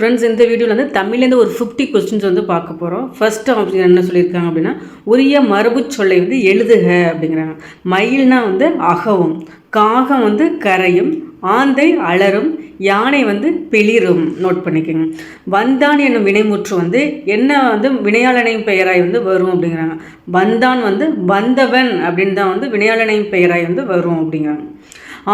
Friends, இந்த வீடியோவில் வந்து தமிழ்லேருந்து ஒரு 50 கொஸ்டின்ஸ் வந்து பார்க்க போகிறோம். ஃபர்ஸ்ட் ஆப்ஷன் என்ன சொல்லியிருக்காங்க அப்படின்னா, உரிய மரபு சொல்லை வந்து எழுதுக அப்படிங்கிறாங்க. மயில்னா வந்து அகவும், காகம் வந்து கரையும், ஆந்தை அலரும், யானை வந்து பிளிரும். நோட் பண்ணிக்கோங்க. வந்தான் என்னும் வினைமுற்று வந்து என்ன வந்து வினையாளனையும் பெயராய் வந்து வரும் அப்படிங்கிறாங்க. வந்தான் வந்து வந்தவன் அப்படின்னு தான் வந்து வினையாளனையும் பெயராய் வந்து வரும் அப்படிங்கிறாங்க.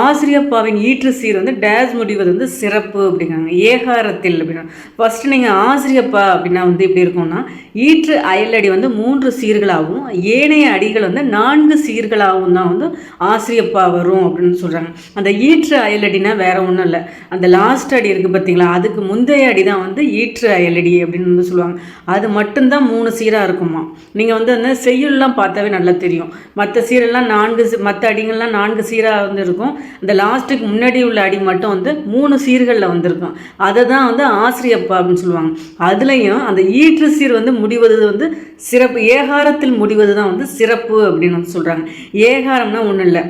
ஆசிரியப்பாவின் ஈற்று சீர் வந்து டேஸ் முடிவது வந்து சிறப்பு அப்படிங்கிறாங்க. ஏகாரத்தில் அப்படின்னா ஃபஸ்ட்டு நீங்கள் ஆசிரியப்பா அப்படின்னா வந்து எப்படி இருக்கும்னா, ஈற்று அயலடி வந்து 3 சீர்களாகவும் ஏனைய அடிகள் வந்து 4 சீர்களாகவும் தான் வந்து ஆசிரியப்பா வரும் அப்படின்னு சொல்கிறாங்க. அந்த ஈற்று அயலடினா வேற ஒன்றும் இல்லை, அந்த லாஸ்ட் அடி இருக்குது பார்த்தீங்களா, அதுக்கு முந்தைய அடி தான் வந்து ஈற்று அயலடி அப்படின்னு வந்து சொல்லுவாங்க. அது மட்டும்தான் 3 சீராக இருக்குமா. நீங்கள் வந்து அந்த செய்யுள்லாம் பார்த்தாவே நல்லா தெரியும். மற்ற சீரெல்லாம் 4 மற்ற அடிகள்லாம் 4 சீராக வந்து இருக்கும். அந்த லாஸ்ட்டுக்கு முன்னாடி உள்ள அடி மட்டும் வந்து 3 சீர்களில் வந்திருக்கும். அதை தான் வந்து ஆசிரியப்பா அப்படின்னு சொல்லுவாங்க. அதுலேயும் அந்த ஈற்று சீர் வந்து முடிவது வந்து சிறப்பு, ஏகாரத்தில் முடிவது தான் வந்து சிறப்பு அப்படின்னு வந்து சொல்கிறாங்க. ஏகாரம்னா ஒன்றும் இல்லை,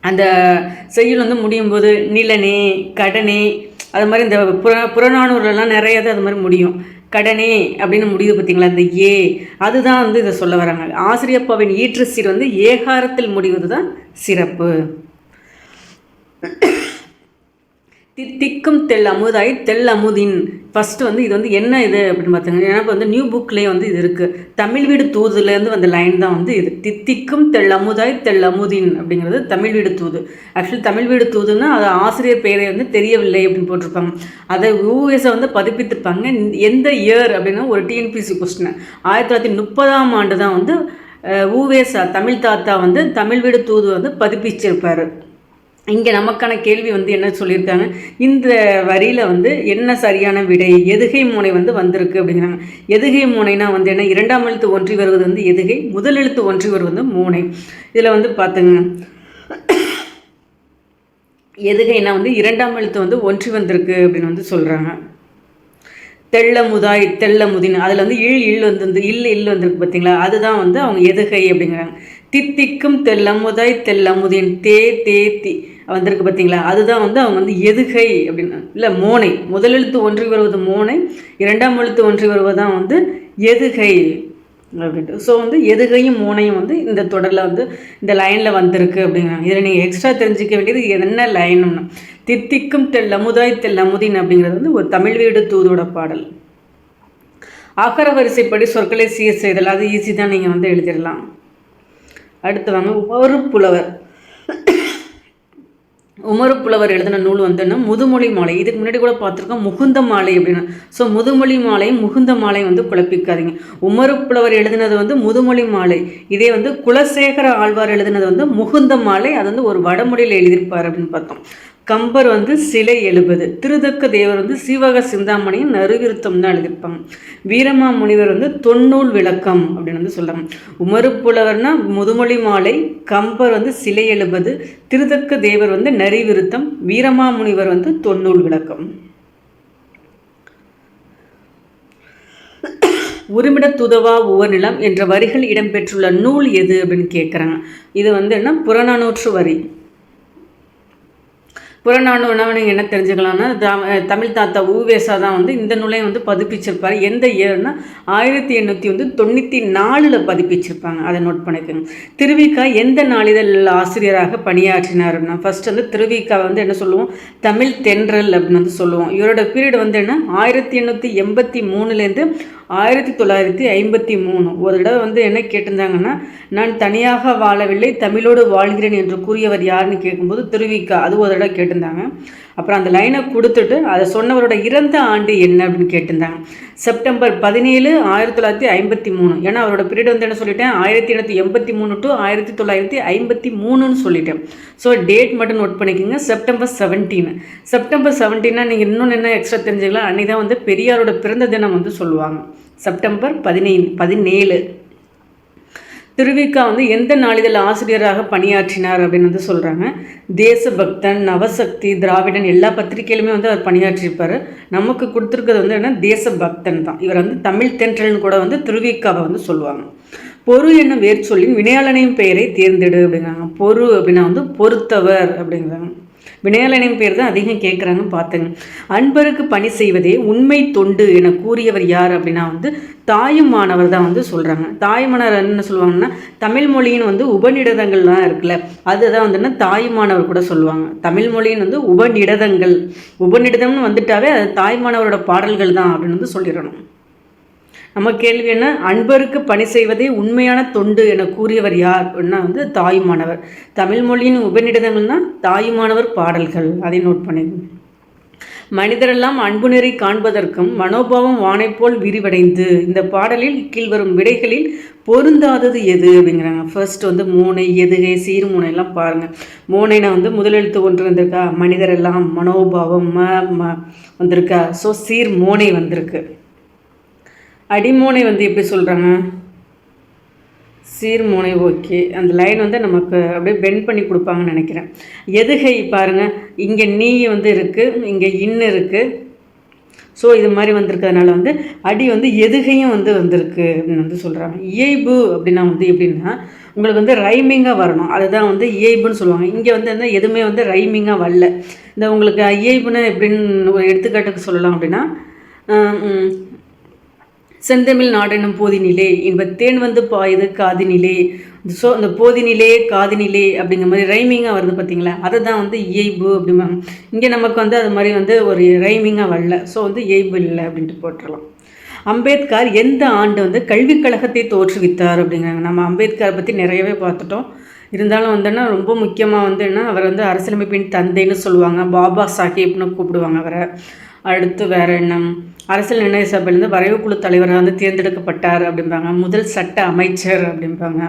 அந்த செய்யுள் வந்து முடியும் போது நிலனே கடனே அது மாதிரி இந்த புறநானூறுலாம் நிறைய அது மாதிரி முடியும். கடனே அப்படின்னு முடியுது பார்த்தீங்களா, இந்த ஏ, அதுதான் வந்து இதை சொல்ல வராங்க. ஆசிரியப்பாவின் ஈற்று சீர் வந்து ஏகாரத்தில் முடிவது தான் சிறப்பு. தித்திக்கும் தெல் அமுதாய் தெல் அமுதின். ஃபஸ்ட்டு வந்து இது வந்து என்ன இது அப்படின்னு பார்த்தாங்க. எனக்கு வந்து நியூ புக்லேயே வந்து இது இருக்குது. தமிழ் வீடு தூதுலேருந்து வந்த லைன் தான் வந்து இது. தித்திக்கும் தெல் அமுதாய் தெல் அமுதின் அப்படிங்கிறது தமிழ் வீடு தூது. ஆக்சுவலி தமிழ் வீடு தூதுன்னா அது ஆசிரியர் பேரை வந்து தெரியவில்லை அப்படின்னு போட்டிருப்பாங்க. அதை யூஎஸை வந்து பதிப்பித்திருப்பாங்க. எந்த இயர் அப்படின்னா ஒரு டிஎன்பிசி கொஸ்டின் 1930ஆம் ஆண்டு தான் வந்து ஊவேசா தமிழ் தாத்தா வந்து தமிழ் வீடு தூது வந்து பதிப்பிச்சிருப்பார். இங்கே நமக்கான கேள்வி வந்து என்ன சொல்லியிருக்காங்க, இந்த வரியில் வந்து என்ன சரியான விடை, எதுகை மூனை வந்து வந்திருக்கு அப்படிங்கிறாங்க. எதுகை மூனைனா வந்து என்ன, 2ஆம் எழுத்து ஒன்றி வருவது வந்து எதுகை, முதல் எழுத்து ஒன்றி வருவது வந்து மூனை. இதில் வந்து பார்த்துங்க, எதுகைனா வந்து 2ஆம் எழுத்து வந்து ஒன்றி வந்திருக்கு அப்படின்னு வந்து சொல்கிறாங்க. தெள்ளமுதாய் தெள்ளமுதின், அதில் வந்து இல் வந்து இல் வந்திருக்கு பார்த்தீங்களா, அதுதான் வந்து அவங்க எதுகை அப்படிங்கிறாங்க. தித்திக்கும் தெள்ளமுதாய் தெள்ளமுதின் தே தி வந்திருக்கு பார்த்தீங்களா, அதுதான் வந்து அவங்க வந்து எதுகை அப்படின்னு இல்லை மோனை. முதல் எழுத்து ஒன்றி வருவது மோனை, 2ஆம் எழுத்து ஒன்றி வருவதுதான் வந்து எதுகை அப்படின்ட்டு. ஸோ வந்து எதுகையும் மோனையும் வந்து இந்த தொடரில் வந்து இந்த லைனில் வந்திருக்கு அப்படிங்கிறாங்க. இதில் நீங்கள் எக்ஸ்ட்ரா தெரிஞ்சிக்க வேண்டியது என்ன லைனுன்னு, தித்திக்கும் தெள்ளமுதாய் தெள்ளமுதின் அப்படிங்கிறது வந்து ஒரு தமிழ் வீடு தூதோட பாடல். அகர வரிசைப்படி சொற்களை சீர் செய்தல், அது ஈஸி தான், நீங்கள் வந்து எழுதிடலாம். அடுத்து வாங்க, ஒரு புலவர். உமறு புலவர் எழுதின நூல் வந்து முதுமொழி மாலை. இதுக்கு முன்னாடி கூட பார்த்துருக்கோம் முகுந்த மாலை அப்படின்னு. ஸோ முதுமொழி மாலையும் முகுந்த மாலையும் வந்து குழப்பிக்காதீங்க. உமறு புலவர் எழுதினது வந்து முதுமொழி மாலை, இதே வந்து குலசேகர ஆழ்வார் எழுதினது வந்து முகுந்த மாலை. அது வந்து ஒரு வடமொழியில் எழுதியிருப்பார் அப்படின்னு பார்த்தோம். கம்பர் வந்து சிலை 70, திருதக்க தேவர் வந்து சீவக சிந்தாமணியும் நறுவிருத்தம் தான் எழுதியிருப்பாங்க. வீரமா முனிவர் வந்து தொன்னூல் விளக்கம் அப்படின்னு வந்து சொல்கிறாங்க. உமறு புலவர்னா முதுமொழி மாலை, கம்பர் வந்து சிலை 70, திருதக்க தேவர் வந்து நரிவிருத்தம், வீரமா முனிவர் வந்து தொன்னூல் விளக்கம். உரிமிட துதவா உவநிலம் என்ற வரிகள் இடம்பெற்றுள்ள நூல் எது அப்படின்னு கேட்குறாங்க. இது வந்து என்ன, புறநானூற்று வரி. புறநானூறுனா நீங்கள் என்ன தெரிஞ்சுக்கலாம்னா, தமிழ் தாத்தா ஊவேசா தான் வந்து இந்த நூலையும் வந்து பதிப்பிச்சிருப்பார். எந்த இயர்னா 1894 பதிப்பிச்சிருப்பாங்க. அதை நோட் பண்ணிக்கோங்க. திருவிக்கா எந்த நாளிதழ் ஆசிரியராக பணியாற்றினார் அப்படின்னா, ஃபர்ஸ்ட் வந்து திருவிக்கா வந்து என்ன சொல்லுவோம், தமிழ் தென்றல் அப்படின்னு வந்து சொல்லுவோம். இவரோட பீரியட் வந்து என்ன, 1883லேருந்து 1953. ஒரு தடவை வந்து என்ன கேட்டிருந்தாங்கன்னா, நான் தனியாக வாழவில்லை தமிழோடு வாழ்கிறேன் என்று கூறியவர் யாருன்னு கேட்கும்போது திருவிக்கா, அது ஒரு தடவை கேட்டிருந்தாங்க. அப்புறம் அந்த லைனை கொடுத்துட்டு அதை சொன்னவரோட இறந்த ஆண்டு என்ன அப்படின்னு கேட்டிருந்தாங்க. செப்டம்பர் 17, 1953. ஏன்னா அவரோட பீரியட் வந்து என்ன சொல்லிட்டேன், 1883 to 1953ன்னு சொல்லிட்டேன். ஸோ டேட் மட்டும் நோட் பண்ணிக்கோங்க, செப்டம்பர் 17. செப்டம்பர் 17னா நீங்கள் இன்னொன்று என்ன எக்ஸ்ட்ரா தெரிஞ்சுக்கலாம், அன்றைக்கி தான் வந்து பெரியாரோட பிறந்த தினம் வந்து சொல்லுவாங்க, செப்டம்பர் 17. திருவிக்கா வந்து எந்த நாளிதழ் ஆசிரியராக பணியாற்றினார் அப்படின்னு வந்து சொல்கிறாங்க. தேசபக்தன், நவசக்தி, திராவிடன் எல்லா பத்திரிகையிலுமே வந்து அவர் பணியாற்றியிருப்பார். நமக்கு கொடுத்துருக்கிறது வந்து என்ன, தேசபக்தன் தான். இவர் வந்து தமிழ் தென்றல்னு கூட வந்து திருவிக்காவை வந்து சொல்லுவாங்க. பொறு என்னும் வேர் சொல்லின் வினையாளனையும் பெயரை தேர்ந்தெடு அப்படிங்கிறாங்க. பொறு அப்படின்னா வந்து பொறுத்தவர் அப்படிங்கிறாங்க. வினையாளனின் பேர் தான் அதிகம் கேட்குறாங்க பார்த்துங்க. அன்பருக்கு பணி செய்வதே உண்மை தொண்டு என கூறியவர் யார் அப்படின்னா வந்து தாயுமானவர் தான் வந்து சொல்கிறாங்க. தாயுமானவர் என்ன சொல்லுவாங்கன்னா, தமிழ் மொழியின் வந்து உபநிடதங்கள்லாம் இருக்குல்ல, அதுதான் வந்துன்னா தாயுமானவர் கூட சொல்லுவாங்க. தமிழ் மொழியின் வந்து உபநிடதங்கள், உபநிடதம்னு வந்துட்டாவே அது தாய்மானவரோட பாடல்கள் தான் அப்படின்னு வந்து சொல்லிடணும். நம்ம கேள்வி என்ன, அன்பருக்கு பணி செய்வதே உண்மையான தொண்டு என கூறியவர் யார் அப்படின்னா வந்து தாயுமானவர். தமிழ் மொழியின் உபநிடதங்கள்னா தாயுமானவர் பாடல்கள், அதை நோட் பண்ணிக்கணும். மனிதரெல்லாம் அன்பு நெறி காண்பதற்கும் மனோபாவம் வானை போல் விரிவடைந்து, இந்த பாடலில் கீழ்வரும் விடைகளில் பொருந்தாதது எது அப்படிங்கிறாங்க. ஃபர்ஸ்ட் வந்து மோனை, எதுகை, சீர்மோனை எல்லாம் பாருங்கள். மோனைனா வந்து முதலெழுத்து ஒன்று வந்திருக்கா, மனிதரெல்லாம், மனோபாவம் வந்திருக்கா, ஸோ சீர் மோனை வந்திருக்கு. அடிமோனை வந்து எப்படி சொல்கிறாங்க, சீர்மோனை. ஓகே, அந்த லைன் வந்து நமக்கு அப்படியே பெண்ட் பண்ணி கொடுப்பாங்கன்னு நினைக்கிறேன். எதுகை பாருங்கள், இங்கே நீ வந்து இருக்குது, இங்கே இன்னு இருக்குது. ஸோ இது மாதிரி வந்திருக்கிறதுனால வந்து அடி வந்து எதுகையும் வந்து வந்திருக்கு அப்படின்னு வந்து சொல்கிறாங்க. இயைபு அப்படின்னா வந்து எப்படின்னா உங்களுக்கு வந்து ரைமிங்காக வரணும், அதுதான் வந்து இயைபுன்னு சொல்லுவாங்க. இங்கே வந்து என்ன எதுவுமே வந்து ரைமிங்காக வரல. இந்த உங்களுக்கு இயைபுன்னு எப்படின்னு ஒரு எடுத்துக்காட்டுக்கு சொல்லலாம் அப்படின்னா, செந்தமிழ் நாடெனும் போதினிலே இன்பத்தேன் வந்து பாயுது காதினிலே. ஸோ அந்த போதினிலே காதினிலே அப்படிங்கிற மாதிரி ரைமிங்காக வருது பார்த்தீங்களா, அதை தான் வந்து இயைபு அப்படிம்பாங்க. இங்கே நமக்கு வந்து அது மாதிரி வந்து ஒரு ரைமிங்காக வரல, ஸோ வந்து இயைபு இல்லை அப்படின்ட்டு போட்டுடலாம். அம்பேத்கர் எந்த ஆண்டு வந்து கல்விக் கழகத்தை தோற்றுவித்தார் அப்படிங்கிறாங்க. நம்ம அம்பேத்கரை பற்றி நிறையவே பார்த்துட்டோம். இருந்தாலும் வந்துன்னா ரொம்ப முக்கியமாக வந்து என்ன, அவர் வந்து அரசியலமைப்பின் தந்தைன்னு சொல்லுவாங்க, பாபா சாஹேப்னு கூப்பிடுவாங்க அவரை. அடுத்து வேறு என்ன, அரசியல் நிர்ணய சபையிலேருந்து வரைவுக்குழு தலைவராக வந்து தேர்ந்தெடுக்கப்பட்டார் அப்படிம்பாங்க. முதல் சட்ட அமைச்சர் அப்படிம்பாங்க.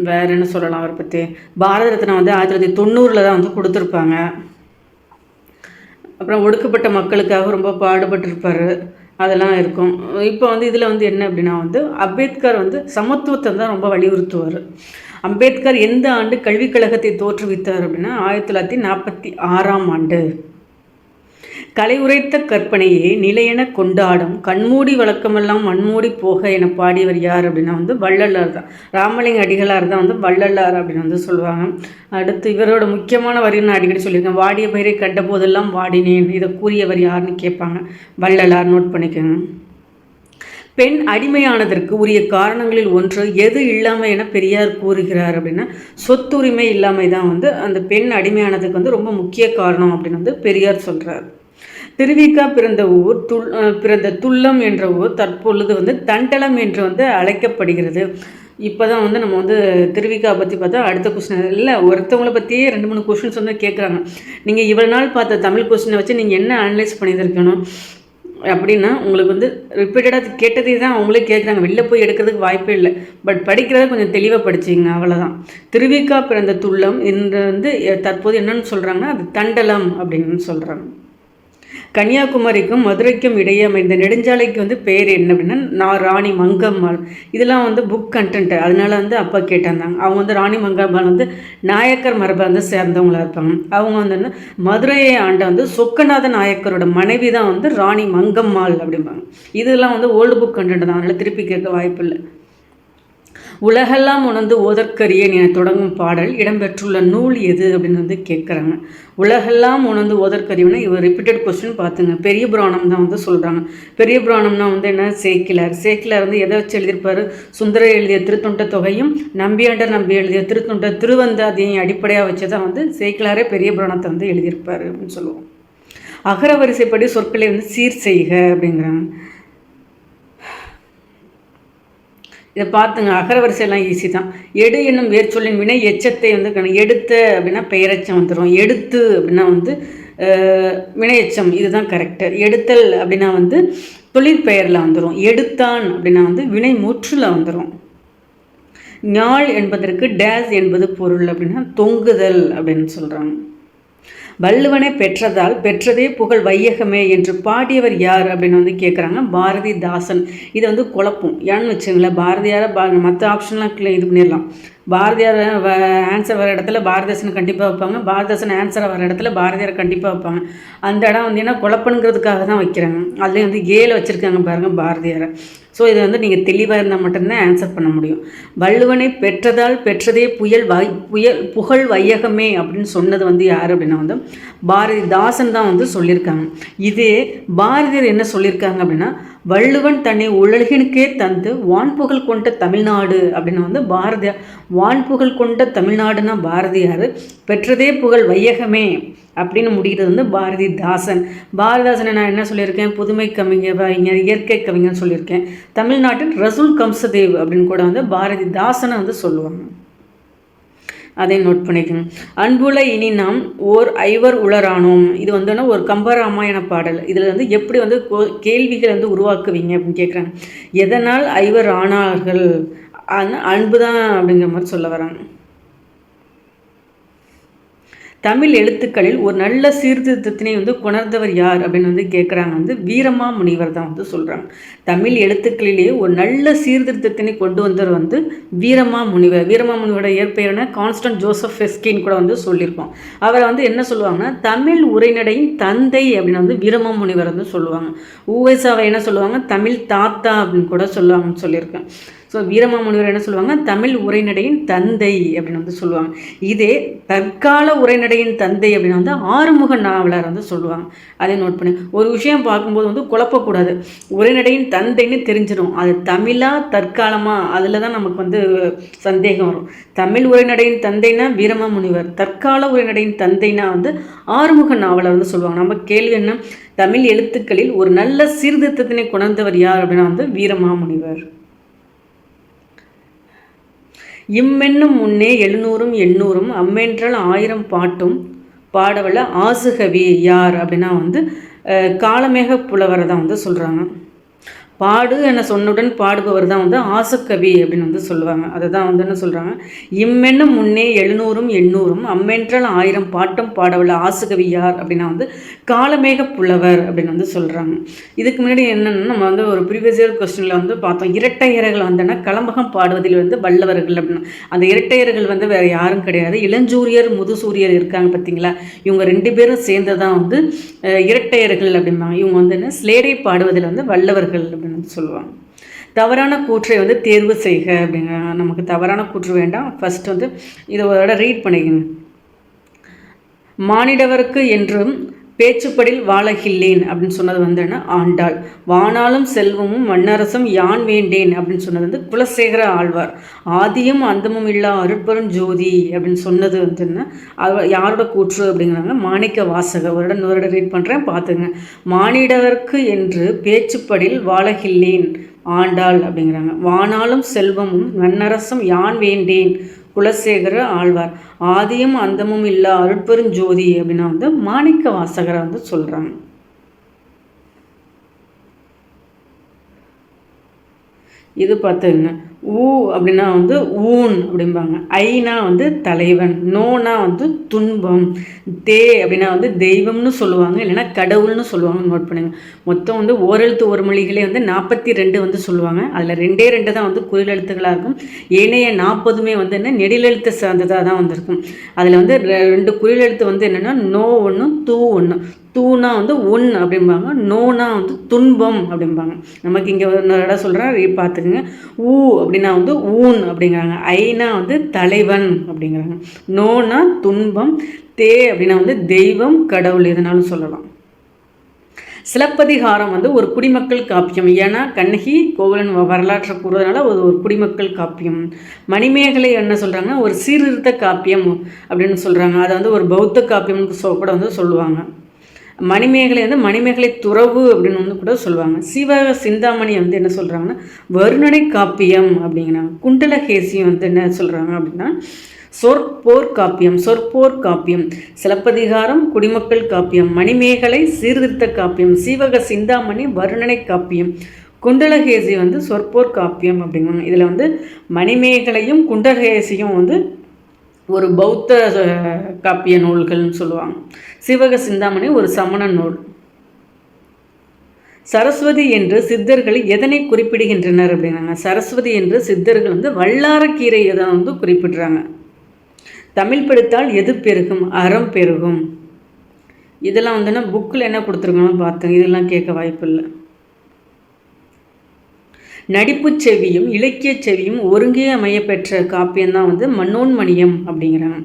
வேறு என்ன சொல்லலாம் அவரை பற்றி, பாரத ரத்னா வந்து 1990 தான் வந்து கொடுத்துருப்பாங்க. அப்புறம் ஒடுக்கப்பட்ட மக்களுக்காக ரொம்ப பாடுபட்டிருப்பார், அதெல்லாம் இருக்கும். இப்போ வந்து இதில் வந்து என்ன அப்படின்னா வந்து அம்பேத்கர் வந்து சமத்துவத்தை தான் ரொம்ப வலியுறுத்துவார். அம்பேத்கர் எந்த ஆண்டு கல்விக் கழகத்தை தோற்றுவித்தார் அப்படின்னா 1946ஆம் ஆண்டு. கலை உரைத்த கற்பனையே நிலையென கொண்டாடும் கண்மூடி வழக்கமெல்லாம் மண்மூடி போக என பாடியவர் யார் அப்படின்னா வந்து வள்ளலார் தான். ராமலிங்க அடிகளார் தான் வந்து வள்ளலார் அப்படின்னு வந்து சொல்லுவாங்க. அடுத்து இவரோட முக்கியமான வரி நான் அடிக்கடி சொல்லியிருக்கேன், வாடிய பயிரை கண்ட போதெல்லாம் வாடினேன், இதை கூறியவர் யாருன்னு கேட்பாங்க. வள்ளலார், நோட் பண்ணிக்கோங்க. பெண் அடிமையானதற்கு உரிய காரணங்களில் ஒன்று எது இல்லாமை என பெரியார் கூறுகிறார் அப்படின்னா சொத்துரிமை இல்லாமை தான் வந்து அந்த பெண் அடிமையானதுக்கு வந்து ரொம்ப முக்கிய காரணம் அப்படின்னு வந்து பெரியார் சொல்கிறார். திருவிக்கா பிறந்த துல்லம் என்ற ஊர் தற்பொழுது வந்து தண்டலம் என்று வந்து அழைக்கப்படுகிறது. இப்போ தான் வந்து நம்ம வந்து திருவிக்கா பற்றி பார்த்தா அடுத்த கொஸ்டின் இல்லை, ஒருத்தவங்களை பற்றியே 2-3 கொஸ்டின்ஸ் வந்து கேட்குறாங்க. நீங்கள் இவ்வளோ நாள் பார்த்த தமிழ் கொஸ்டினை வச்சு நீங்கள் என்ன அனலைஸ் பண்ணியிருக்கணும் அப்படின்னா, உங்களுக்கு வந்து ரிப்பீட்டடாக கேட்டதே தான் அவங்களே கேட்குறாங்க, வெளில போய் எடுக்கிறதுக்கு வாய்ப்பே இல்லை. பட் படிக்கிறத கொஞ்சம் தெளிவாக படிச்சிங்க, அவ்வளோதான். திருவிக்கா பிறந்த துல்லம் என்று வந்து தற்போது என்னென்னு சொல்கிறாங்கன்னா அது தண்டலம் அப்படின்னு சொல்கிறாங்க. கன்னியாகுமரிக்கும் மதுரைக்கும் இடையே அமைந்த நெடுஞ்சாலைக்கு வந்து பேர் என்ன அப்படின்னா ராணி மங்கம்மாள். இதெல்லாம் வந்து புக் கண்டென்ட், அதனால வந்து அப்பா கேட்டிருந்தாங்க. அவங்க வந்து ராணி மங்கம்மாள் வந்து நாயக்கர் மரபை வந்து சேர்ந்தவங்களாக இருப்பாங்க. அவங்க வந்து மதுரையை ஆண்ட வந்து சொக்கநாத நாயக்கரோட மனைவி தான் வந்து ராணி மங்கம்மாள் அப்படிம்பாங்க. இதெல்லாம் வந்து ஓல்டு புக் கண்டென்ட் தான், அதனால் திருப்பி கேட்க வாய்ப்பு இல்லை. உலகெல்லாம் உணர்ந்து ஓதற்கரியன் என தொடங்கும் பாடல் இடம்பெற்றுள்ள நூல் எது அப்படின்னு வந்து கேட்குறாங்க. உலகெல்லாம் உணர்ந்து ஓதற்கரியவனா இவர் ரிப்பீட்டட் கொஸ்டின் பார்த்துங்க. பெரிய புராணம் தான் வந்து சொல்கிறாங்க. பெரிய புராணம்னா வந்து என்ன, சேக்கிலார். சேக்கிலார் வந்து எதை வச்சு எழுதியிருப்பார், சுந்தரர் எழுதிய திருத்தொண்ட தொகையும் நம்பியாண்டர் நம்பி எழுதிய திருத்தொண்ட திருவந்தாதியையும் அடிப்படையாக வச்சு தான் வந்து சேக்கிலாரே பெரிய புராணத்தை வந்து எழுதியிருப்பார் அப்படின்னு சொல்லுவோம். அகர வரிசைப்படி சொற்களை வந்து சீர் செய்க அப்படிங்கிறாங்க. இதை பார்த்துங்க, அகரவரிசையெல்லாம் ஈஸி தான். எடு என்னும் வேர்ச்சொல்லின் வினை எச்சத்தை வந்து எடுத்த அப்படின்னா பெயரெச்சம் வந்துடும். எடுத்து அப்படின்னா வந்து வினையெச்சம், இதுதான் கரெக்டு. எடுத்தல் அப்படின்னா வந்து தொழிற்பெயரில் வந்துடும். எடுத்தான் அப்படின்னா வந்து வினை முற்றில் வந்துடும். ஞாழ் என்பதற்கு டேஸ் என்பது பொருள் அப்படின்னா தொங்குதல் அப்படின்னு சொல்கிறாங்க. வள்ளுவனை பெற்றதால் பெற்றதே புகழ் வையகமே என்று பாடியவர் யார் அப்படின்னு வந்து கேட்குறாங்க. பாரதிதாசன். இதை வந்து குழப்பம் ஏன்னு வச்சுங்களேன், பாரதியாரை மற்ற ஆப்ஷன்லாம் இது பண்ணிடலாம். பாரதியார் ஆன்சர் வர இடத்துல பாரதிதாசனை கண்டிப்பாக வைப்பாங்க, பாரதிதாசன் ஆன்சரை வர இடத்துல பாரதியாரை கண்டிப்பாக வைப்பாங்க. அந்த இடம் வந்து என்ன குழப்பங்கிறதுக்காக தான் வைக்கிறாங்க. அதுலேயும் வந்து ஏல வச்சுருக்காங்க பாருங்கள் பாரதியாரை. ஸோ இதை வந்து நீங்கள் தெளிவாக இருந்தால் மட்டும்தான் ஆன்சர் பண்ண முடியும். வள்ளுவனை பெற்றதால் பெற்றதே புகழ் வையகமே அப்படின்னு சொன்னது வந்து யார் அப்படின்னா வந்து பாரதிதாசன் தான் வந்து சொல்லியிருக்காங்க. இதே பாரதியார் என்ன சொல்லியிருக்காங்க அப்படின்னா, வள்ளுவன் தன்னை உலகினுக்கே தந்து வான்புகழ் கொண்ட தமிழ்நாடு அப்படின்னு வந்து பாரதியார். வான்புகழ் கொண்ட தமிழ்நாடுன்னா பாரதியார், பெற்றதே புகழ் வையகமே அப்படின்னு முடிகிறது வந்து பாரதிதாசன். பாரதிதாசனை நான் என்ன சொல்லியிருக்கேன், புதுமை கவிஞர், இயற்கை கவிஞர்னு சொல்லியிருக்கேன். தமிழ்நாட்டின் ரசூல் கம்சதேவ் அப்படின்னு கூட வந்து பாரதிதாசனை வந்து சொல்லுவாங்க. அதை நோட் பண்ணிக்கணும். அன்புல இனி நாம் ஓர் ஐவர் உளரானோம். இது வந்து ஒரு கம்பராமாயண பாடல். இதில் வந்து எப்படி வந்து கேள்விகள் வந்து உருவாக்குவீங்க அப்படின்னு கேட்குறாங்க. எதனால் ஐவர் ஆனார்கள், அன்பு தான் அப்படிங்கிற மாதிரி சொல்ல வராங்க. தமிழ் எழுத்துக்களில் ஒரு நல்ல சீர்திருத்தத்தினை வந்து கொணர்ந்தவர் யார் அப்படின்னு வந்து கேட்குறாங்க. வந்து வீரமா முனிவர் தான் வந்து சொல்கிறாங்க. தமிழ் எழுத்துக்களிலேயே ஒரு நல்ல சீர்திருத்தத்தினை கொண்டு வந்தவர் வந்து வீரமா முனிவர். வீரமா முனிவரோட இயற்பெயர்னா கான்ஸ்டன்ட் ஜோசப் ஃபெஸ்கின் கூட வந்து சொல்லியிருப்போம். அவரை வந்து என்ன சொல்லுவாங்கன்னா தமிழ் உரைநடையின் தந்தை அப்படின்னு வந்து வீரமா முனிவர் வந்து சொல்லுவாங்க. ஊவைசாவை என்ன சொல்லுவாங்க, தமிழ் தாத்தா அப்படின்னு கூட சொல்லுவாங்கன்னு சொல்லியிருக்கேன். ஸோ வீரமாமுனிவர் என்ன சொல்லுவாங்க, தமிழ் உரைநடையின் தந்தை அப்படின்னு வந்து சொல்லுவாங்க. இதே தற்கால உரைநடையின் தந்தை அப்படின்னு வந்து ஆறுமுக நாவலர் வந்து சொல்லுவாங்க. அதை நோட் பண்ணி ஒரு விஷயம் பார்க்கும்போது வந்து குழப்பக்கூடாது. உரைநடையின் தந்தைன்னு தெரிஞ்சிடும், அது தமிழா தற்காலமா அதில் தான் நமக்கு வந்து சந்தேகம் வரும். தமிழ் உரைநடையின் தந்தைனா வீரமாமுனிவர், தற்கால உரைநடையின் தந்தைனா வந்து ஆறுமுக நாவலர் வந்து சொல்லுவாங்க. நம்ம கேள்வி என்ன, தமிழ் எழுத்துக்களில் ஒரு நல்ல சீர்திருத்தத்தினை கொணர்ந்தவர் யார் அப்படின்னா வந்து வீரமாமுனிவர். இம்மென்னும் முன்னே 700 அம்மென்றால் 1000 பாட்டும் பாடவல்ல ஆசுகவி யார் அப்படின்னா வந்து காளமேக புலவரை தான் வந்து சொல்கிறாங்க. பாடு என சொன்னுடன் பாடுபவர் தான் வந்து ஆசுகவி அப்படின்னு வந்து சொல்லுவாங்க. அதை தான் வந்து என்ன சொல்கிறாங்க, இம்மென்னும் முன்னே 700 அம்மென்றால் 1000 பாட்டும் பாடவல்ல ஆசுகவி யார் அப்படின்னா வந்து காளமேக புலவர் அப்படின்னு வந்து சொல்கிறாங்க. இதுக்கு முன்னாடி என்னென்னா நம்ம வந்து ஒரு ப்ரீவியஸ் இயர் கொஸ்டினில் வந்து பார்த்தோம், இரட்டையர்கள் வந்தோன்னா களம்பகம் பாடுவதில் வந்து வல்லவர்கள் அப்படின்னு. அந்த இரட்டையர்கள் வந்து வேறு யாரும் கிடையாது, இளஞ்சூரியர் முதுசூரியர் இருக்காங்க பார்த்தீங்களா, இவங்க 2 பேரும் சேர்ந்து தான் வந்து இரட்டையர்கள் அப்படிம்பாங்க. இவங்க வந்து என்ன ஸ்லேடை பாடுவதில் வந்து வல்லவர்கள் அப்படின்னு சொல்லுவாங்க. தவறான கூற்றை வந்து தேர்வு செய்க அப்படிங்க. நமக்கு தவறான கூற்று வேண்டாம். ஃபர்ஸ்ட் வந்து இதோட ரீட் பண்ணிக்கங்க. மானிடவர்க்கு என்றும் பேச்சுப்படில் வாழகில்லேன் அப்படின்னு சொன்னது வந்து என்ன, ஆண்டாள். வானாலும் செல்வமும் மன்னரசும் யான் வேண்டேன் அப்படின்னு சொன்னது வந்து குலசேகர ஆழ்வார். ஆதியும் அந்தமும் இல்லா அருட்பெரும் ஜோதி அப்படின்னு சொன்னது வந்து என்ன, யாரோட கூற்று அப்படிங்கிறாங்க, மாணிக்க வாசகர். ஒரு ரீட் பண்ணுறேன் பார்த்துங்க. மானிடவர்க்கு என்று பேச்சுப்படில் வாழகில்லேன் ஆண்டாள் அப்படிங்கிறாங்க. வானாலும் செல்வமும் மன்னரசும் யான் வேண்டேன் குலசேகர ஆழ்வார். ஆதியும் அந்தமும் இல்லா அருட்பெருஞ்சோதி அப்படின்னா வந்து மாணிக்க வாசகரை வந்து சொல்கிறாங்க. இது பார்த்துங்க. ஊ அப்படின்னா வந்து ஊன் அப்படிம்பாங்க. ஐனா வந்து தலைவன், நோனா வந்து துன்பம், தே அப்படின்னா வந்து தெய்வம்னு சொல்லுவாங்க, இல்லைன்னா கடவுள்னு சொல்லுவாங்க. நோட் பண்ணுங்க. மொத்தம் வந்து ஓரெழுத்து ஒரு மொழிகளே வந்து 42 வந்து சொல்லுவாங்க. அதில் 2 தான் வந்து குறில் எழுத்துக்களாக இருக்கும். ஏனைய 40 வந்து என்ன நெடிலெழுத்து சார்ந்ததாக தான் வந்திருக்கும். அதில் வந்து 2 குறில் எழுத்து வந்து என்னென்னா நோ ஒன்று தூ ஒன்று. தூனா வந்து ஒன் அப்படிம்பாங்க, நோனா வந்து துன்பம் அப்படிம்பாங்க. நமக்கு இங்கே ஒரு இடம் சொல்கிறேன் பார்த்துக்குங்க. ஊ அப்படின்னா வந்து ஊன் அப்படிங்கிறாங்க. ஐனா வந்து தலைவன் அப்படிங்கிறாங்க. நோனா துன்பம், தே அப்படின்னா வந்து தெய்வம் கடவுள் எதுனாலும் சொல்லலாம். சிலப்பதிகாரம் வந்து ஒரு குடிமக்கள் காப்பியம். ஏன்னா கண்ணகி கோவலன் வரலாற்றை கூறுறதுனால ஒரு குடிமக்கள் காப்பியம். மணிமேகலை என்ன சொல்கிறாங்க, ஒரு சீர்திருத்த காப்பியம் அப்படின்னு சொல்கிறாங்க. அதை வந்து ஒரு பௌத்த காப்பியம்னு கூட வந்து சொல்லுவாங்க. மணிமேகலை வந்து மணிமேகலை துறவு அப்படின்னு வந்து கூட சொல்லுவாங்க. சிவக சிந்தாமணி வந்து என்ன சொல்கிறாங்கன்னா வருணனை காப்பியம் அப்படிங்கிறாங்க. குண்டலகேசியம் வந்து என்ன சொல்கிறாங்க அப்படின்னா சொற்போர் காப்பியம். சிலப்பதிகாரம் குடிமக்கள் காப்பியம், மணிமேகலை சீர்திருத்த காப்பியம், சீவக சிந்தாமணி வருணனை காப்பியம், குண்டலகேசி வந்து சொற்போர் காப்பியம் அப்படிங்கிறாங்க. இதில் வந்து மணிமேகலையும் குண்டலகேசியும் வந்து ஒரு பௌத்த காப்பிய நூல்கள்னு சொல்லுவாங்க. சிவக சிந்தாமணி ஒரு சமண நூல். சரஸ்வதி என்று சித்தர்கள் எதனை குறிப்பிடுகின்றனர் அப்படின்னாங்க. சரஸ்வதி என்று சித்தர்கள் வந்து வல்லாரக்கீரையை தான் வந்து குறிப்பிடுறாங்க. தமிழ் படித்தால் எது பெருகும், அறம் பெருகும். இதெல்லாம் வந்துன்னா புக்கில் என்ன கொடுத்துருக்கோன்னு பார்த்தேன், இதெல்லாம் கேட்க வாய்ப்பு இல்லை. நடிப்புச் செவியும் இலக்கியச் செவியும் ஒருங்கே அமைய பெற்ற காப்பியம்தான் வந்து மனோன்மணியம் அப்படிங்கிறாங்க.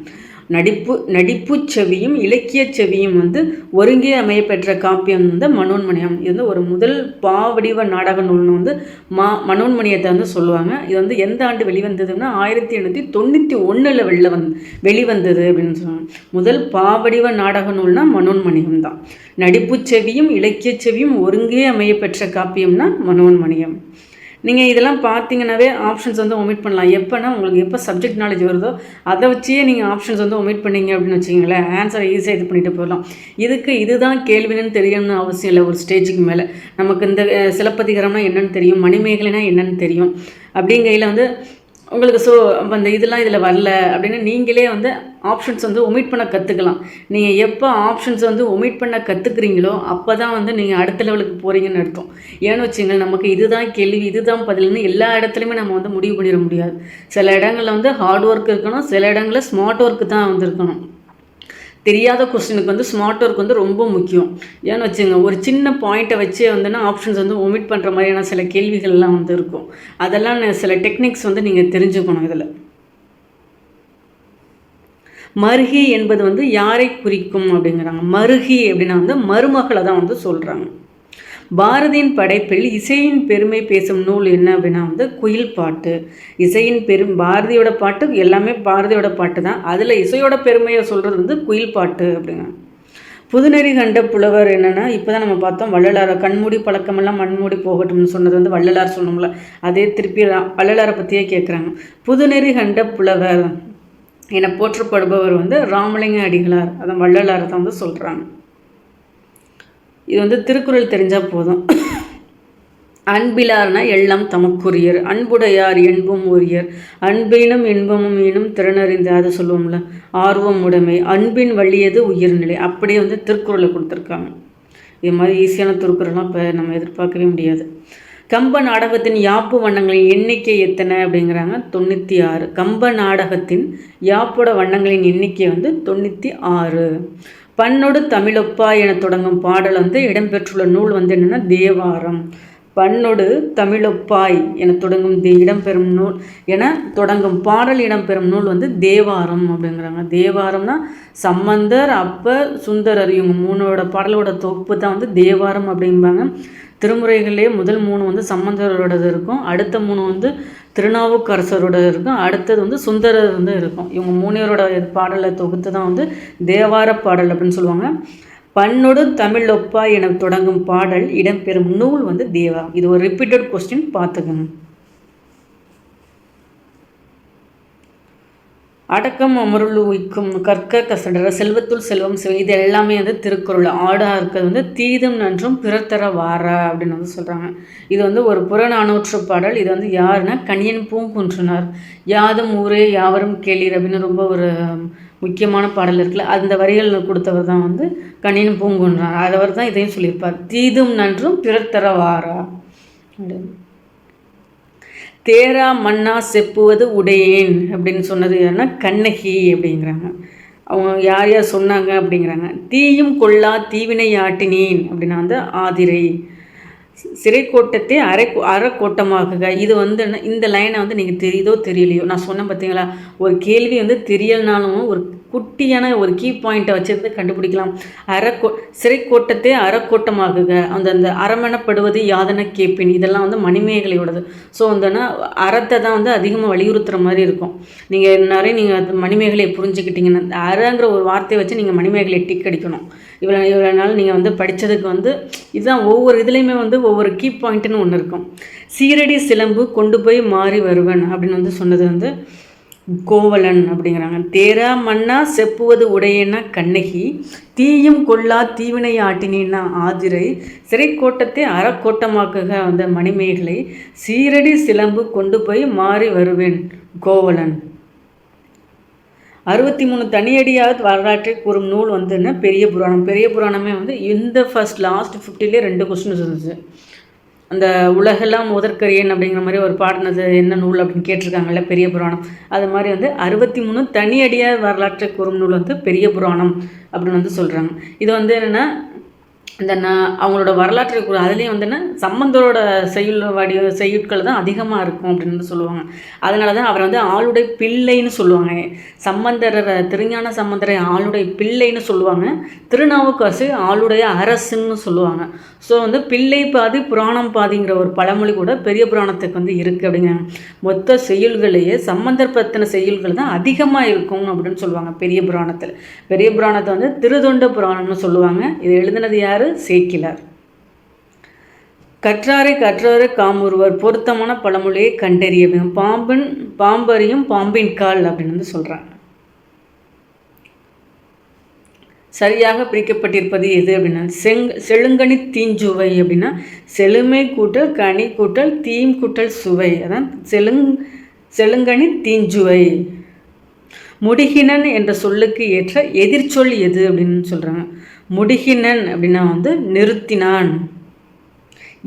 நடிப்புச் செவியும் இலக்கியச் செவியும் வந்து ஒருங்கே அமைய பெற்ற காப்பியம் வந்து மனோன்மணியம். இது வந்து ஒரு முதல் பாவடிவ நாடக நூல்னு வந்து மனோன்மணியத்தை வந்து சொல்லுவாங்க. இது வந்து எந்த ஆண்டு வெளிவந்ததுன்னா 1891 வெளிவந்தது அப்படின்னு சொல்லுவாங்க. முதல் பாவடிவ நாடக நூல்னா மனோன்மணியம் தான். நடிப்புச் செவியும் இலக்கியச் செவியும் ஒருங்கே அமைய பெற்ற காப்பியம்னா மனோன்மணியம். நீங்கள் இதெல்லாம் பார்த்தீங்கன்னாவே ஆப்ஷன்ஸ் வந்து ஒமிட் பண்ணலாம். எப்போனா உங்களுக்கு எப்போ சப்ஜெக்ட் நாலேஜ் வருதோ அதை வச்சே நீங்கள் ஆப்ஷன்ஸ் வந்து ஒமிட் பண்ணிங்க அப்படின்னு வச்சிங்களேன், ஆன்சரை ஈஸியாக இது பண்ணிட்டு போயிடலாம். இதுதான் கேள்வின்னு தெரியணும்னு அவசியம் இல்லை. ஒரு ஸ்டேஜுக்கு மேலே நமக்கு இந்த சிலப்பதிகாரம்னா என்னென்னு தெரியும், மணிமேகலைனா என்னென்னு தெரியும். அப்படிங்கையில் வந்து உங்களுக்கு அப்போ அந்த இதெல்லாம் இதில் வரல அப்படின்னு நீங்களே வந்து ஆப்ஷன்ஸ் வந்து ஒமிட் பண்ண கற்றுக்கலாம். நீங்கள் எப்போ ஆப்ஷன்ஸ் வந்து ஒமிட் பண்ண கற்றுக்குறீங்களோ அப்போ தான் வந்து நீங்கள் அடுத்த லெவலுக்கு போகிறீங்கன்னு அர்த்தம். ஏன்னு வச்சுங்க, நமக்கு இதுதான் கேள்வி இதுதான் பதில்னு எல்லா இடத்துலையுமே நம்ம வந்து முடிவு பண்ணிட முடியாது. சில இடங்களில் வந்து ஹார்ட் ஒர்க் இருக்கணும், சில இடங்களில் ஸ்மார்ட் ஒர்க்கு தான் வந்து இருக்கணும். தெரியாத கொஸ்டினுக்கு வந்து ஸ்மார்ட் ஒர்க் வந்து ரொம்ப முக்கியம். ஏன்னு வச்சுங்க, ஒரு சின்ன பாயிண்ட்டை வச்சே வந்துன்னா ஆப்ஷன்ஸ் வந்து ஒமிட் பண்ணுற மாதிரியான சில கேள்விகள்லாம் வந்து இருக்கும். அதெல்லாம் சில டெக்னிக்ஸ் வந்து நீங்கள் தெரிஞ்சுக்கணும். இதில் மருகி என்பது வந்து யாரை குறிக்கும் அப்படிங்கிறாங்க. மருகி அப்படின்னா வந்து மருமகளை தான் வந்து சொல்கிறாங்க. பாரதியின் படைப்பில் இசையின் பெருமை பேசும் நூல் என்ன அப்படின்னா வந்து குயில் பாட்டு. பாரதியோட பாட்டு எல்லாமே பாரதியோட பாட்டு தான். அதில் இசையோட பெருமையை சொல்கிறது வந்து குயில் பாட்டு அப்படிங்க. புதுநெறி கண்ட புலவர் என்னென்னா, இப்போ தான் நம்ம பார்த்தோம் வள்ளலார். கண்மூடி பழக்கமெல்லாம் மண்மூடி போகட்டும்னு சொன்னது வந்து வள்ளலார் சொன்னோம்ல, அதே திருப்பி வள்ளலாரை பற்றியே கேட்குறாங்க. புதுநெறி கண்ட புலவர் என போற்றப்படுபவர் வந்து ராமலிங்க அடிகளார். அதான் வள்ளலாரை தான் வந்து சொல்கிறாங்க. இது வந்து திருக்குறள் தெரிஞ்சால் போதும். அன்பிலார்னா எல்லாம் தமக்குரியர், அன்புடையார் என்பும் உரியர், அன்பினும் இன்பமும் ஈனும் திறனறிந்து, அதை சொல்லுவோம்ல, ஆர்வம் உடைமை, அன்பின் வழியது உயிர்நிலை. அப்படியே வந்து திருக்குறளை கொடுத்துருக்காங்க. இது மாதிரி ஈஸியான திருக்குறள்லாம் இப்போ நம்ம எதிர்பார்க்கவே முடியாது. கம்ப நாடகத்தின் யாப்பு வண்ணங்களின் எண்ணிக்கை எத்தனை அப்படிங்கிறாங்க. 96. கம்ப நாடகத்தின் யாப்போட வண்ணங்களின் எண்ணிக்கை வந்து 96. பண்ணொடு தமிழொப்பா என தொடங்கும் பாடல் வந்து இடம்பெற்றுள்ள நூல் வந்து என்னென்னா தேவாரம். பண்ணொடு தமிழொப்பாய் என தொடங்கும் இடம்பெறும் நூல் என தொடங்கும் பாடல் இடம்பெறும் நூல் வந்து தேவாரம் அப்படிங்கிறாங்க. தேவாரம்னா சம்பந்தர், அப்பர், சுந்தரர் இவங்க 3 பாடலோட தொகுப்பு தான் வந்து தேவாரம் அப்படிம்பாங்க. திருமுறைகளே முதல் 3 வந்து சம்பந்தரோடது இருக்கும், அடுத்த 3 வந்து திருநாவுக்கரசரோட இருக்கும், அடுத்தது வந்து சுந்தரர் வந்து இருக்கும். இவங்க 3 பாடலை தொகுத்து தான் வந்து தேவார பாடல் அப்படின்னு சொல்லுவாங்க. பண்ணொடு தமிழ் ஒப்பா என தொடங்கும் பாடல் இடம்பெறும் நூல் வந்து தேவாரம். இது ஒரு ரிப்பீட்டட் கொஸ்டின், பார்த்துக்கங்க. அடக்கம் அமருள் உய்க்கும் கற்க கசடர செல்வத்துள் செல்வம் இது எல்லாமே வந்து திருக்குறள். ஆடாக இருக்கிறது வந்து தீதும் நன்றும் பிறத்தர வாரா அப்படின்னு வந்து சொல்கிறாங்க. இது வந்து ஒரு புறநானூற்று பாடல். இது வந்து யாருன்னா கணியன் பூங்குன்றனார். யாதும் ஊரே யாவரும் கேளீர் அப்படின்னு ரொம்ப ஒரு முக்கியமான பாடல் இருக்குல்ல, அந்த வரிகள் கொடுத்தவர் தான் வந்து கணியன் பூங்குன்றனார். அவர் தான் இதையும் சொல்லியிருப்பார், தீதும் நன்றும் பிறத்தர வாரா அப்படின்னு. தேரா மன்னா செப்புவது உடையேன் அப்படின்னு சொன்னது யாருன்னா கண்ணகி அப்படிங்கிறாங்க. அவங்க யார் யார் சொன்னாங்க அப்படிங்கிறாங்க. தீயும் கொள்ளா தீவினை ஆட்டினேன் அப்படின்னா வந்து ஆதிரை. சிறைக்கோட்டத்தை அறக்கோட்டமாகுக. இது வந்து இந்த லைனை வந்து நீங்கள் தெரியுதோ தெரியலையோ, நான் சொன்னேன் பார்த்தீங்களா, ஒரு கேள்வி வந்து தெரியலனாலும் ஒரு குட்டியான ஒரு கீ பாயிண்ட்டை வச்சுருந்து கண்டுபிடிக்கலாம். சிறைக்கோட்டத்தை அறக்கோட்டமாகுக. அந்த அரமணப்படுவது யாதன கேட்பின் இதெல்லாம் வந்து மணிமேகலையோடது. ஸோ அந்த அறத்தை தான் வந்து அதிகமாக வலியுறுத்துகிற மாதிரி இருக்கும். நீங்கள் அது மணிமேகலையை புரிஞ்சுக்கிட்டீங்கன்னா, அந்த அறங்கிற ஒரு வார்த்தையை வச்சு நீங்கள் மணிமேகலையை டிக் அடிக்கணும். இவ்வளோ நாள் நீங்கள் வந்து படித்ததுக்கு வந்து இதுதான் ஒவ்வொரு இதுலேயுமே வந்து ஒவ்வொரு கீ பாயிண்ட்டுன்னு ஒன்று இருக்கும். சீரடி சிலம்பு கொண்டு போய் மாறி வருவன் அப்படின்னு வந்து சொன்னது வந்து கோவலன் அப்படிங்கிறாங்க. தேரா மன்னா செப்புவது உடையன்னா கண்ணகி, தீயும் கொள்ளா தீவினை ஆட்டினா ஆதிரை, சிறைக்கோட்டத்தை அறக்கோட்டமாக்குக அந்த மணிமேகலை, சீரடி சிலம்பு கொண்டு போய் மாறி வருவேன் கோவலன். 63 தனியடியாக வரலாற்றை கூறும் நூல் வந்துன்னா பெரிய புராணம். பெரிய புராணமே வந்து இந்த லாஸ்ட் 50லே 2 கொஸ்டின்ஸ் இருந்துச்சு. அந்த உலகெல்லாம் முதற்கரியன் அப்படிங்கிற மாதிரி ஒரு பாடினது என்ன நூல் அப்படின்னு கேட்டிருக்காங்கல்ல, பெரிய புராணம். அது மாதிரி வந்து 63 தனியடியாக வரலாற்றை கூறும் நூல் வந்து பெரிய புராணம் அப்படின்னு வந்து சொல்கிறாங்க. இது வந்து என்னென்னா இந்த அவங்களோட வரலாற்று அதுலேயும் வந்துன்னா சம்பந்தரோட செய்யுட்கள் தான் அதிகமாக இருக்கும் அப்படின்னு சொல்லுவாங்க. அதனால தான் அவரை வந்து ஆளுடை பிள்ளைன்னு சொல்லுவாங்க. சம்பந்தரை திருஞான சம்பந்தரை ஆளுடை பிள்ளைன்னு சொல்லுவாங்க. திருநாவுக்கரசு ஆளுடைய அரசுன்னு சொல்லுவாங்க. ஸோ வந்து பிள்ளை பாதி புராணம் பாதிங்கிற ஒரு பழமொழி கூட பெரிய புராணத்துக்கு வந்து இருக்குது அப்படிங்கிறாங்க. மொத்த செய்யுள்களையே சம்பந்தர் பற்றின செய்யுள்கள் தான் அதிகமாக இருக்கும் அப்படின்னு சொல்லுவாங்க பெரிய புராணத்தில். பெரிய புராணத்தை வந்து திருத்தொண்ட புராணம்னு சொல்லுவாங்க. இது எழுதினது யார்? சேக்கிழார். கற்றாரை கற்றவரை காமுறுவர் பொருத்தமான பழமொழியை கண்டறிய பாம்பறியும் பாம்பின் கால் அப்படின்னு வந்து சொல்கிறாங்க. சரியாக பிரிக்கப்பட்டிருப்பது எது அப்படின்னா செழுங்கனி தீஞ்சுவை அப்படின்னா செழுமை கூட்டல் கனி கூட்டல் தீம் கூட்டல் சுவை, அதான் செழுங்கனி தீஞ்சுவை. முடிகினன் என்ற சொல்லுக்கு ஏற்ற எதிர்ச்சொல் எது அப்படின்னு சொல்கிறாங்க. முடிகினன் அப்படின்னா வந்து நிறுத்தினான்.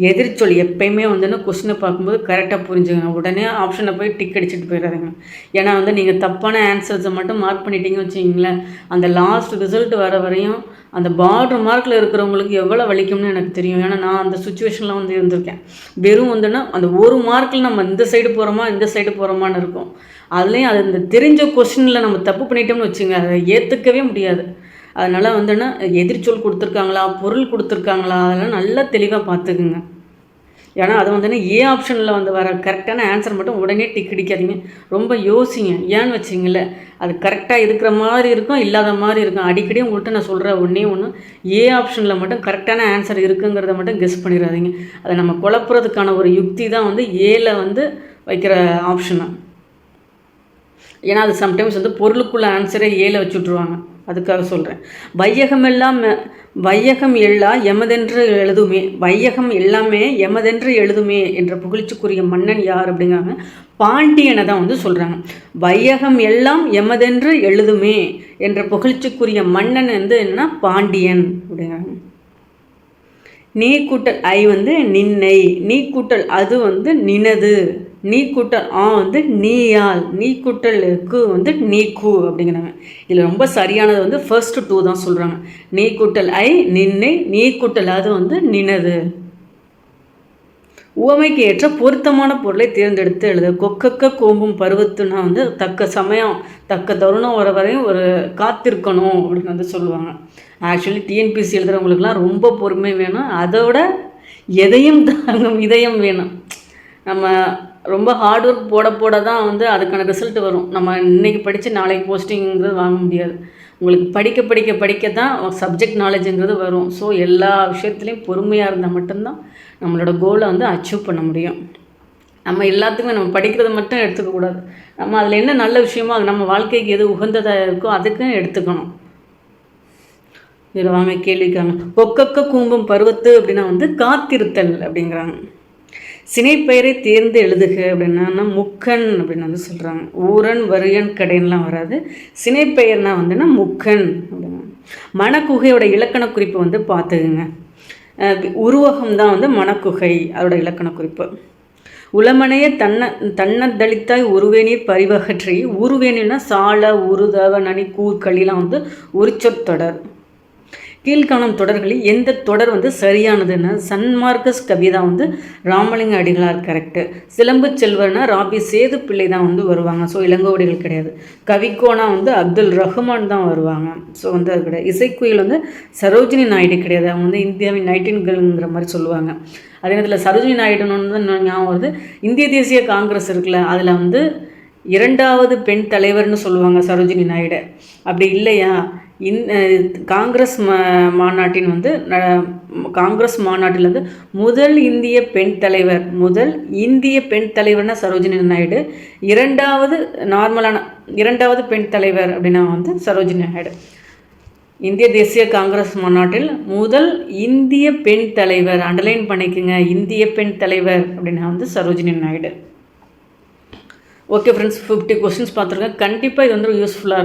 எதிர்ச்சொல் எப்பயுமே வந்துன்னு கொஸ்டினை பார்க்கும்போது கரெக்டாக புரிஞ்சுங்க. உடனே ஆப்ஷனை போய் டிக் அடிச்சுட்டு போயிடாதீங்க. ஏன்னா வந்து நீங்கள் தப்பான ஆன்சர்ஸை மட்டும் மார்க் பண்ணிட்டீங்கன்னு வச்சுக்கிங்களேன், அந்த லாஸ்ட் ரிசல்ட் வர வரையும் அந்த பார்டர் மார்க்கில் இருக்கிறவங்களுக்கு எவ்வளோ வலிக்கும்னு எனக்கு தெரியும். ஏன்னா நான் அந்த சுச்சுவேஷனில் வந்து இருந்திருக்கேன். வெறும் வந்துன்னா அந்த ஒரு மார்க்கில் நம்ம இந்த சைடு போகிறோமா இந்த சைடு போகிறோமான்னு இருக்கும். அதுலேயும் அது இந்த தெரிஞ்ச கொஸ்டினில் நம்ம தப்பு பண்ணிட்டோம்னு வச்சுங்க, அதை ஏற்றுக்கவே முடியாது. அதனால் வந்துன்னா எதிர்ச்சொல் கொடுத்துருக்காங்களா, பொருள் கொடுத்துருக்காங்களா, அதெல்லாம் நல்லா தெளிவாக பார்த்துக்குங்க. ஏன்னா அது வந்துன்னா ஏ ஆப்ஷனில் வந்து வர கரெக்டான ஆன்சர் மட்டும் உடனே டிக் அடிக்காதீங்க. ரொம்ப யோசிங்க. ஏன்னு வச்சிங்கள அது கரெக்டாக இருக்கிற மாதிரி இருக்கும், இல்லாத மாதிரி இருக்கும். அடிக்கடி உங்கள்கிட்ட நான் சொல்கிற ஒன்று ஏ ஆப்ஷனில் மட்டும் கரெக்டான ஆன்சர் இருக்குங்கிறத மட்டும் கெஸ் பண்ணிடாதீங்க. அதை நம்ம குழப்புறதுக்கான ஒரு யுக்தி தான் வந்து ஏல வந்து வைக்கிற ஆப்ஷனு. ஏன்னா அது சம்டைம்ஸ் வந்து பொருளுக்குள்ள ஆன்சரை ஏல வச்சு விட்ருவாங்க. அதுக்காக சொல்கிறேன். வையகம் எல்லா எமதென்று எழுதுமே, வையகம் எல்லாமே எமதென்று எழுதுமே என்ற புகழ்ச்சிக்குரிய மன்னன் யார் அப்படிங்கிறாங்க. பாண்டியனை தான் வந்து சொல்கிறாங்க. வையகம் எல்லாம் எமதென்று எழுதுமே என்ற புகழ்ச்சிக்குரிய மன்னன் வந்து என்ன, பாண்டியன் அப்படிங்கிறாங்க. நீ கூட்டல் ஐ வந்து நின்னை, நீ கூட்டல் அது வந்து நினது, நீ கூட்டல் வந்து நீயால், நீ கூட்டலுக்கு வந்து நீக்கு அப்படிங்கிறாங்க. இதில் ரொம்ப சரியானது வந்து ஃபர்ஸ்ட் 2 தான் சொல்கிறாங்க. நீ கூட்டல் ஐ நின்னை, நீ கூட்டல் அது வந்து நினது. உவமைக்கு ஏற்ற பொருத்தமான பொருளை தேர்ந்தெடுத்து எழுது. கொக்கக்க கோம்பும் பருவத்துனா வந்து தக்க சமயம் தக்க தருணம் வர வரையும் ஒரு காத்திருக்கணும் அப்படின்னு வந்து சொல்லுவாங்க. ஆக்சுவலி டிஎன்பிசி எழுதுகிறவங்களுக்குலாம் ரொம்ப பொறுமை வேணும். அதோட எதையும் தாங்கும் இதயம் வேணும். நம்ம ரொம்ப ஹார்ட் ஒர்க் போட தான் வந்து அதுக்கான ரிசல்ட் வரும். நம்ம இன்றைக்கி படித்து நாளைக்கு போஸ்டிங்கிறது வாங்க முடியாது. உங்களுக்கு படிக்க தான் சப்ஜெக்ட் நாலேஜுங்கிறது வரும். ஸோ எல்லா விஷயத்துலேயும் பொறுமையாக இருந்தால் மட்டும்தான் நம்மளோட கோலை வந்து அச்சீவ் பண்ண முடியும். நம்ம எல்லாத்துக்குமே நம்ம படிக்கிறத மட்டும் எடுத்துக்கக்கூடாது. நம்ம அதில் என்ன நல்ல விஷயமோ அது நம்ம வாழ்க்கைக்கு எது உகந்ததாக இருக்கோ அதுக்கும் எடுத்துக்கணும். இதில் வாங்க கேள்விக்காங்க. கொக்கக்க கூம்பும் பருவத்து அப்படின்னா வந்து காத்திருத்தல் அப்படிங்கிறாங்க. சினைப்பெயரை தேர்ந்து எழுதுக அப்படின்னா முக்கன் அப்படின்னு வந்து சொல்கிறாங்க. ஊரன் வரியன் கடைன்லாம் வராது. சினைப்பெயர்னா வந்துன்னா முக்கன் அப்படின்னா. மணக்குகையோட இலக்கண குறிப்பு வந்து பார்த்துக்குங்க. உருவகம் தான் வந்து மணக்குகை, அதோட இலக்கண குறிப்பு. உளமனைய தன்னதளித்தாய் உருவேநீர் பரிவகற்றி, உருவேனா சால உருதவ நனி கூர்களிலாம் வந்து உரிச்சொற்றொடர். கீழ்காணும் தொடர்களில் எந்த தொடர் வந்து சரியானதுன்னு சன்மார்க்கஸ் கவிதா வந்து ராமலிங்க அடிகளார் கரெக்டு. சிலம்பு செல்வர்னா ராபி சேது பிள்ளை தான் வந்து வருவாங்க. ஸோ இளங்கோவடிகள் கிடையாது. கவிக்கோனா வந்து அப்துல் ரஹ்மான் தான் வருவாங்க. ஸோ வந்து அது கிடையாது. இசைக்குயில் வந்து சரோஜினி நாயுடு கிடையாது. அவங்க வந்து இந்தியாவின் நைட்டின்கள்ங்கிற மாதிரி சொல்லுவாங்க. அதே நேரத்தில் சரோஜினி நாயுடுன்னு வந்து ஞாபகம் வருது. இந்திய தேசிய காங்கிரஸ் இருக்குல்ல, அதில் வந்து 2வது பெண் தலைவர்னு சொல்லுவாங்க சரோஜினி நாயுடு. அப்படி இல்லையா காங்கிரஸ் மாநாட்டின் வந்து காங்கிரஸ் மாநாட்டில் வந்து முதல் இந்திய பெண் தலைவர்னா சரோஜினி நாயுடு. 2வது பெண் தலைவர் அப்படின்னா வந்து சரோஜினி நாயுடு. இந்திய தேசிய காங்கிரஸ் மாநாட்டில் முதல் இந்திய பெண் தலைவர், அண்டர்லைன் பண்ணிக்கோங்க, இந்திய பெண் தலைவர் அப்படின்னா வந்து Sarojini Naidu. Okay friends, 50 questions பார்த்துருக்கேன். கண்டிப்பாக இது வந்து யூஸ்ஃபுல்லாக இருக்கும்.